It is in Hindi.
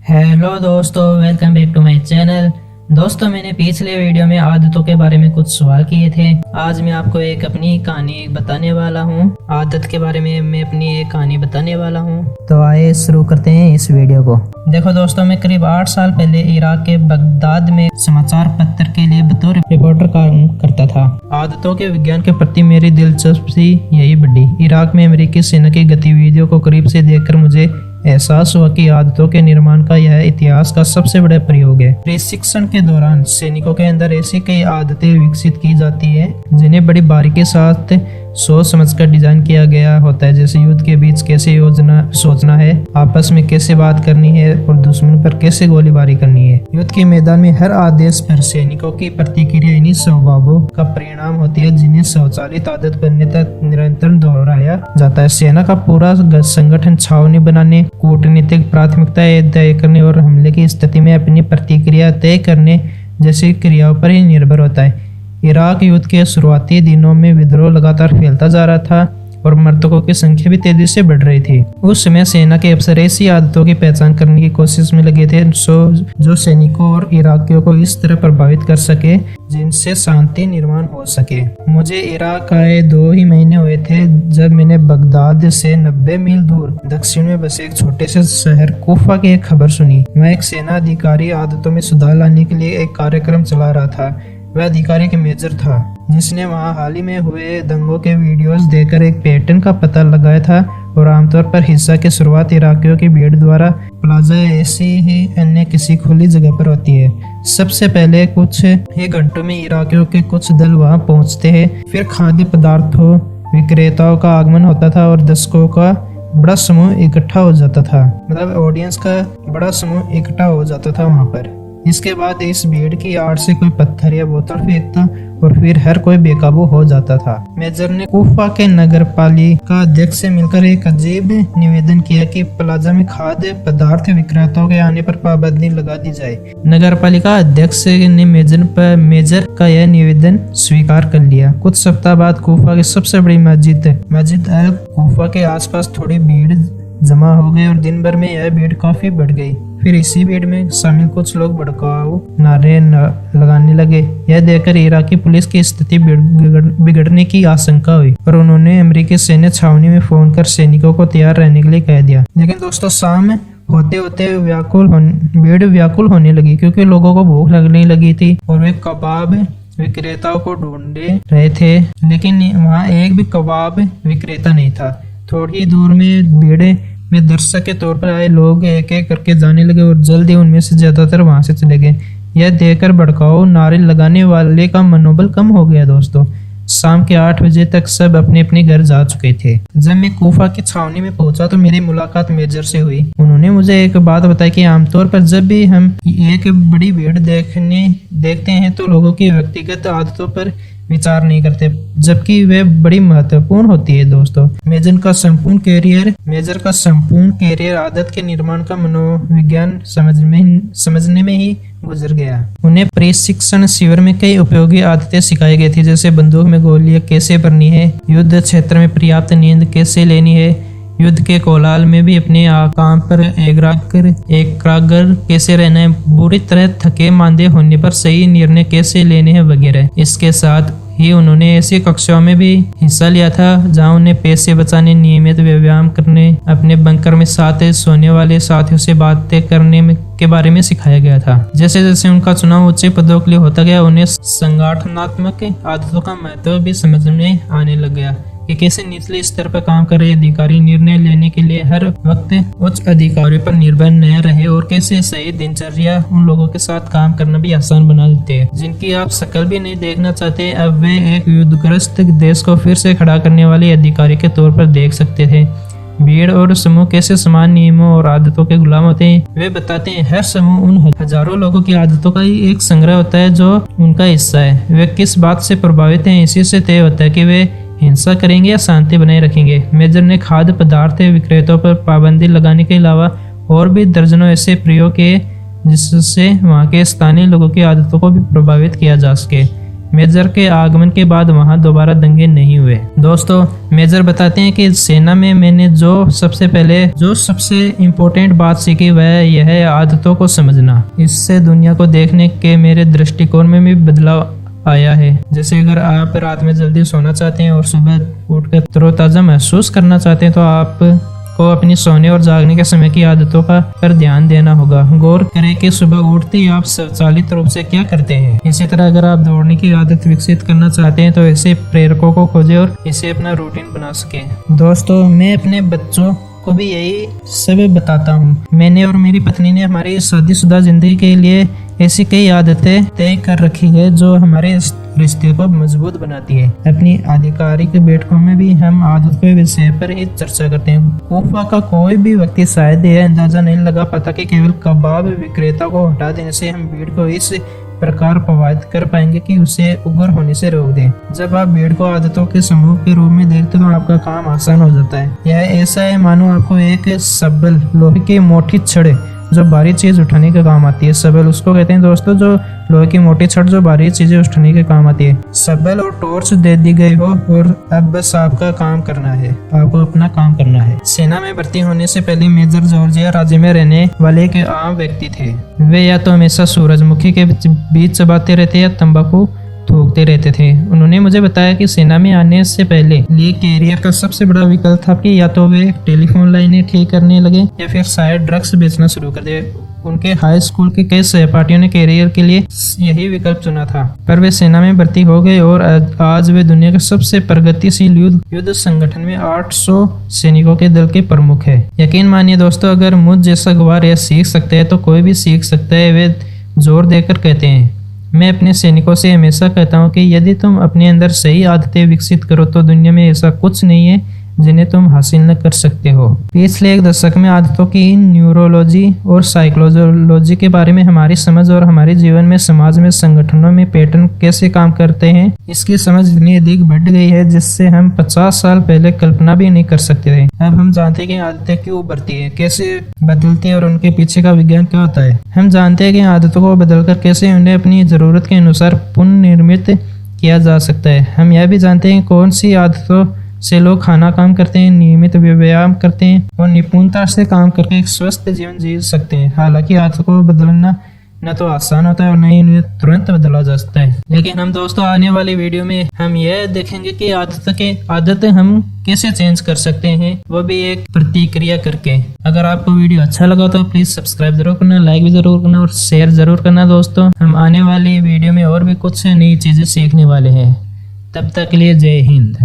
हेलो दोस्तों, welcome back to my channel. दोस्तों, मैंने पिछले वीडियो में आदतों के बारे में कुछ सवाल किए थे। आज मैं आपको एक अपनी कहानी बताने वाला हूँ। आदत के बारे में मैं अपनी एक कहानी बताने वाला हूँ। तो आइए शुरू करते हैं इस वीडियो को। देखो दोस्तों, मैं करीब 8 साल पहले इराक के बगदाद में समाचार पत्र के लिए बतौर रिपोर्टर काम करता था। आदतों के विज्ञान के प्रति मेरी दिलचस्पी यही बढ़ी। इराक में अमेरिकी सेना की गतिविधियों को करीब से देखकर मुझे एहसास हुआ कि आदतों के निर्माण का यह इतिहास का सबसे बड़ा प्रयोग है। प्रशिक्षण के दौरान सैनिकों के अंदर ऐसी कई आदतें विकसित की जाती है जिन्हें बड़ी बारीकी के साथ सोच समझकर डिजाइन किया गया होता है। जैसे युद्ध के बीच कैसे सोचना है, आपस में कैसे बात करनी है और दुश्मन पर कैसे गोलीबारी करनी है। युद्ध के मैदान में हर आदेश पर सैनिकों की प्रतिक्रिया इन्हीं स्वभावों का परिणाम होती है जिन्हें स्वचालित आदत बनने तक निरंतर दोहराया जाता है। सेना का पूरा संगठन छावनी बनाने, कूटनीतिक प्राथमिकताएं तय करने और हमले की स्थिति में अपनी प्रतिक्रिया तय करने जैसी क्रियाओं पर ही निर्भर होता है। इराक युद्ध के शुरुआती दिनों में विद्रोह लगातार फैलता जा रहा था और मृतकों की संख्या भी तेजी से बढ़ रही थी। उस समय सेना के अफसर ऐसी आदतों की पहचान करने की कोशिश में लगे थे जो सैनिकों और इराकियों को इस तरह प्रभावित कर सके जिनसे शांति निर्माण हो सके। मुझे इराक आए 2 ही महीने हुए थे जब मैंने बगदाद से 90 मील दूर दक्षिण में बसे एक छोटे से शहर कूफा की एक खबर सुनी। वह एक सेना अधिकारी आदतों में सुधार लाने के लिए एक कार्यक्रम चला रहा था। वह अधिकारी एक मेजर था जिसने वहां हाल ही में हुए दंगों के वीडियोस देखकर एक पैटर्न का पता लगाया था और आमतौर पर हिस्सा की शुरुआत इराकियों की भीड़ द्वारा प्लाजा ऐसी ही अन्य किसी खुली जगह पर होती है। सबसे पहले कुछ ही घंटों में इराकियों के कुछ दल वहां पहुंचते हैं। फिर खाद्य पदार्थों विक्रेताओं का आगमन होता था और दर्शकों का बड़ा समूह इकट्ठा हो जाता था। मतलब ऑडियंस का बड़ा समूह इकट्ठा हो जाता था वहां पर। इसके बाद इस भीड़ की आड़ से कोई पत्थर या बोतल फेंकता और फिर हर कोई बेकाबू हो जाता था। मेजर ने कूफा के नगर पालिका अध्यक्ष से मिलकर एक अजीब निवेदन किया कि प्लाजा में खाद्य पदार्थ विक्रेताओं के आने पर पाबंदी लगा दी जाए। नगर पालिका अध्यक्ष ने मेजर का यह निवेदन स्वीकार कर लिया। कुछ सप्ताह बाद कूफा की सबसे बड़ी मस्जिद अल कूफा के आसपास थोड़ी भीड़ जमा हो गई और दिन भर में यह भीड़ काफी बढ़ गई। फिर इसी भीड़ में शामिल कुछ लोग भड़काऊ नारे लगाने लगे। यह देखकर इराकी पुलिस की स्थिति बिगड़ने की आशंका हुई और उन्होंने अमेरिकी सैन्य छावनी में फोन कर सैनिकों को तैयार रहने के लिए कह दिया। लेकिन दोस्तों, शाम होते होते भीड़ व्याकुल होने लगी क्योंकि लोगों को भूख लगने लगी थी और वे कबाब विक्रेताओं को ढूंढे रहे थे, लेकिन वहाँ एक भी कबाब विक्रेता नहीं था। थोड़ी दूर में भीड़ में दर्शक के तौर पर आए लोग एक एक करके जाने लगे और जल्दी उनमें से ज्यादातर वहां से चले गए। यह देखकर भड़काऊ नारे लगाने वाले का मनोबल कम हो गया। दोस्तों, शाम के 8 बजे तक सब अपने अपने घर जा चुके थे। जब मैं कूफा की छावनी में पहुंचा तो मेरी मुलाकात मेजर से हुई। उन्होंने मुझे एक बात बताई कि आमतौर पर जब भी हम एक बड़ी भीड़ देखते हैं तो लोगों की व्यक्तिगत आदतों पर विचार नहीं करते, जबकि वे बड़ी महत्वपूर्ण होती है। दोस्तों, मेजर का संपूर्ण कैरियर आदत के निर्माण का मनोविज्ञान समझने में ही गुजर गया। उन्हें प्रशिक्षण शिविर में कई उपयोगी आदतें सिखाई गई थी, जैसे बंदूक में गोलियां कैसे भरनी है, युद्ध क्षेत्र में पर्याप्त नींद कैसे लेनी है, युद्ध के कोलाहल में भी अपने काम पर एकाग्र कैसे रहना है, बुरी तरह थके मांदे होने पर सही निर्णय कैसे लेने हैं वगैरह। इसके साथ ही उन्होंने ऐसी कक्षाओं में भी हिस्सा लिया था जहां उन्हें पैसे बचाने, नियमित व्यायाम करने, अपने बंकर में साथ सोने वाले साथियों से बातें करने के बारे में सिखाया गया था। जैसे जैसे उनका चुनाव उच्च पदों के लिए होता गया, उन्हें संगठनात्मक आदतों का महत्व भी समझ में आने लग गया कि कैसे निचले स्तर पर काम कर रहे अधिकारी निर्णय लेने के लिए हर वक्त उच्च अधिकारियों पर निर्भर न रहे और कैसे सही दिनचर्या उन लोगों के साथ काम करना भी आसान बना देते हैं जिनकी आप शक्ल भी नहीं देखना चाहते। अब वे एक युद्धग्रस्त देश को फिर से खड़ा करने वाले अधिकारी के तौर पर देख सकते थे। भीड़ और समूह कैसे समान नियमों और आदतों के गुलाम होते हैं। वे बताते हैं हर समूह उन हजारों लोगों की आदतों का ही एक संग्रह होता है जो उनका हिस्सा है। वे किस बात से प्रभावित हैं, इसी से तय होता है कि वे हिंसा करेंगे या शांति बनाए रखेंगे। मेजर ने खाद्य पदार्थ विक्रेताओं पर पाबंदी लगाने के अलावा और भी दर्जनों ऐसे प्रयोग किए जिससे वहां के स्थानीय लोगों की आदतों को भी प्रभावित किया जा सके। मेजर के आगमन के बाद वहां दोबारा दंगे नहीं हुए। दोस्तों, मेजर बताते हैं कि सेना में मैंने जो सबसे इम्पोर्टेंट बात सीखी वह यह है आदतों को समझना। इससे दुनिया को देखने के मेरे दृष्टिकोण में भी बदलाव आया है। जैसे अगर आप रात में जल्दी सोना चाहते हैं और सुबह उठकर तरोताजा महसूस करना चाहते हैं तो आप को अपनी सोने और जागने के समय की आदतों पर ध्यान देना होगा। गौर करें कि सुबह उठते ही आप स्वचालित रूप से क्या करते हैं। इसी तरह अगर आप दौड़ने की आदत विकसित करना चाहते हैं तो ऐसे प्रेरकों को खोजें और इसे अपना रूटीन बना सकें। दोस्तों, मैं अपने बच्चों को भी यही सब बताता हूँ। मैंने और मेरी पत्नी ने हमारी शादीशुदा जिंदगी के लिए ऐसी कई आदतें तय कर रखी है जो हमारे रिश्ते को मजबूत बनाती है। अपनी आधिकारिक बैठकों में भी हम आदत के विषय पर ही चर्चा करते हैं। कोफा का कोई भी व्यक्ति शायद यह अंदाजा नहीं लगा पाता कि केवल कबाब विक्रेता को हटा देने से हम भीड़ को इस प्रकार प्रभावित कर पाएंगे कि उसे उग्र होने से रोक दें। जब आप भीड़ को आदतों के समूह के रूप में देखते तो आपका काम आसान हो जाता है। यह ऐसा है मानो आपको एक सबल लोहे की मोटी छड़ जो भारी चीज उठाने के काम आती है। सबल उसको कहते हैं दोस्तों जो लोहे की मोटी छड़ जो भारी चीजें उठाने के काम आती है। सबल और टॉर्च दे दी गई हो और अब बस आपका काम करना है, आपको अपना काम करना है। सेना में भर्ती होने से पहले मेजर जॉर्जिया राज्य में रहने वाले एक आम व्यक्ति थे। वे या तो हमेशा सूरजमुखी के बीज चबाते रहते या तंबाकू थूकते रहते थे। उन्होंने मुझे बताया कि सेना में आने से पहले लिए कैरियर का सबसे बड़ा विकल्प था कि या तो वे टेलीफोन लाइनें ठीक करने लगे या फिर शायद ड्रग्स बेचना शुरू कर दे। उनके हाई स्कूल के कई सहपाठियों ने कैरियर के लिए यही विकल्प चुना था, पर वे सेना में भर्ती हो गए और आज वे दुनिया के सबसे प्रगतिशील युद्ध संगठन में 800 सैनिकों के दल के प्रमुख है। यकीन मानिए दोस्तों, अगर मुझ जैसा गवार यह सीख सकता है तो कोई भी सीख सकता है। वे जोर देकर कहते हैं। मैं अपने सैनिकों से हमेशा कहता हूँ कि यदि तुम अपने अंदर सही आदतें विकसित करो तो दुनिया में ऐसा कुछ नहीं है जिन्हें तुम हासिल न कर सकते हो। पिछले एक दशक में आदतों की न्यूरोलॉजी और साइकोलॉजी के बारे में हमारी समझ और हमारे जीवन में, समाज में, संगठनों में पैटर्न कैसे काम करते हैं इसकी समझ इतनी अधिक बढ़ गई है जिससे हम 50 साल पहले कल्पना भी नहीं कर सकते थे। अब हम जानते हैं कि आदतें क्यों उभरती है, कैसे बदलती है और उनके पीछे का विज्ञान क्या होता है। हम जानते हैं कि आदतों को बदलकर कैसे उन्हें अपनी जरूरत के अनुसार पुनर्निर्मित किया जा सकता है। हम यह भी जानते हैं कौन सी आदतों से लोग खाना काम करते हैं, नियमित व्यायाम करते हैं और निपुणता से काम करके एक स्वस्थ जीवन जी सकते हैं। हालांकि आदतों को बदलना न तो आसान होता है और न ही इन्हें तुरंत बदला जा सकता है। लेकिन हम दोस्तों आने वाली वीडियो में हम यह देखेंगे कि आदतें हम कैसे चेंज कर सकते हैं, वो भी एक प्रतिक्रिया करके। अगर आपको वीडियो अच्छा लगा तो प्लीज सब्सक्राइब जरूर करना, लाइक भी जरूर करना और शेयर जरूर करना। दोस्तों, हम आने वाली वीडियो में और भी कुछ नई चीजें सीखने वाले हैं। तब तक के लिए जय हिंद।